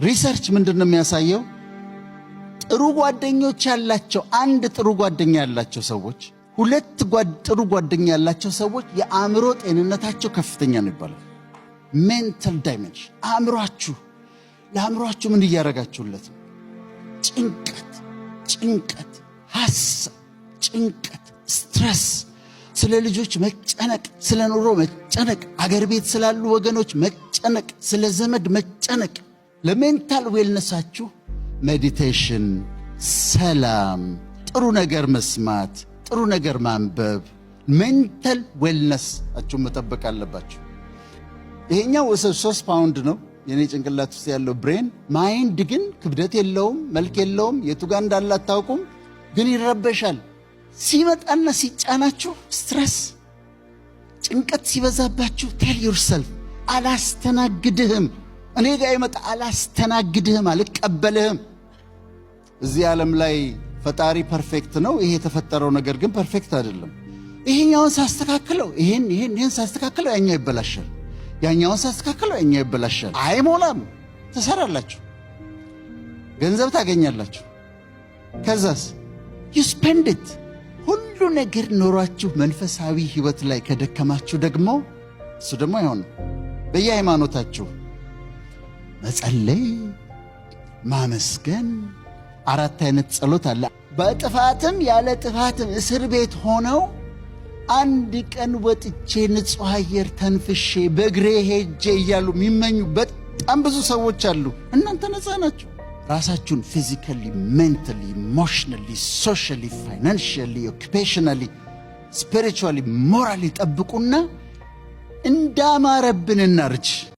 ሪሰርች ምንድነው የሚያሳየው? ጥሩ ጓደኞች ያላቸው አንድ ጥሩ ጓደኛ ያላቸው ሰዎች ሁለት ጥሩ ጓደኛ ያላቸው ሰዎች የአእምሮ ጤንነታቸው ከፍተኛ ነው ይባላል። ሜንታል ዳይሜንሽን ለአእምሮአችሁ ምን እያደረጋችሁለት ነው? ጭንቀት፣ ሐሳብ፣ ጭንቀት፣ ስትረስ፣ ስለ ልጆች መጨነቅ፣ ስለ ኑሮ መጨነቅ፣ አገር ቤት ስላሉ ወገኖች መጨነቅ፣ ስለ ዘመድ መጨነቅ። ለሜንታል ዌልነሳችሁ ሜዲቴሽን፣ ሰላም፣ ጥሩ ነገር መስማት፣ ጥሩ ነገር ማንበብ፣ ሜንታል ዌልነሳችሁ መጠበቅ አለባችሁ። ይሄኛው 3 ፓውንድ ነው የኔ ጭንቅላት ውስጥ ያለው ብሬን። ማይንድ ግን ክብደት የለውም፣ መልክ የለውም፣ የቱ ጋር እንዳለ አታውቁም፣ ግን ይረበሻል። ሲመጣና ሲጫናችሁ ስትረስ፣ ጭንቀት ሲበዛባችሁ ቴል ዩርሰልፍ አላስተናግድህም። እኔ ጋር ይመጣ አላስተናግድህም፣ አልቀበልህም። እዚህ ዓለም ላይ ፈጣሪ ፐርፌክት ነው። ይሄ የተፈጠረው ነገር ግን ፐርፌክት አይደለም። ይሄኛውን ሳስተካክለው ይሄን ሳስተካክለው ያኛው ይበላሻል፣ ያኛውን ሳስተካክለው ያኛው ይበላሻል። አይሞላም። ትሰራላችሁ፣ ገንዘብ ታገኛላችሁ። ከዛስ you spend it። ሁሉ ነገር ኖሯችሁ መንፈሳዊ ህይወት ላይ ከደከማችሁ ደግሞ እሱ ደግሞ አይሆንም። በየሃይማኖታችሁ መጸለይ፣ ማመስገን፣ 4 አይነት ጸሎት አለ። በጥፋትም ያለ ጥፋትም እስር ቤት ሆነው አንድ ቀን ወጥቼ ንጹህ አየር ተንፍሼ በእግሬ ሄጄ እያሉ የሚመኙ በጣም ብዙ ሰዎች አሉ። እናንተ ነፃ ናችሁ። ራሳችሁን ፊዚካሊ፣ ሜንታሊ፣ ኢሞሽናሊ፣ ሶሻሊ፣ ፋይናንሻሊ፣ ኦኩፔሽናሊ፣ ስፒሪቹዋሊ፣ ሞራሊ ጠብቁና እንዳማረብን እናርጅ።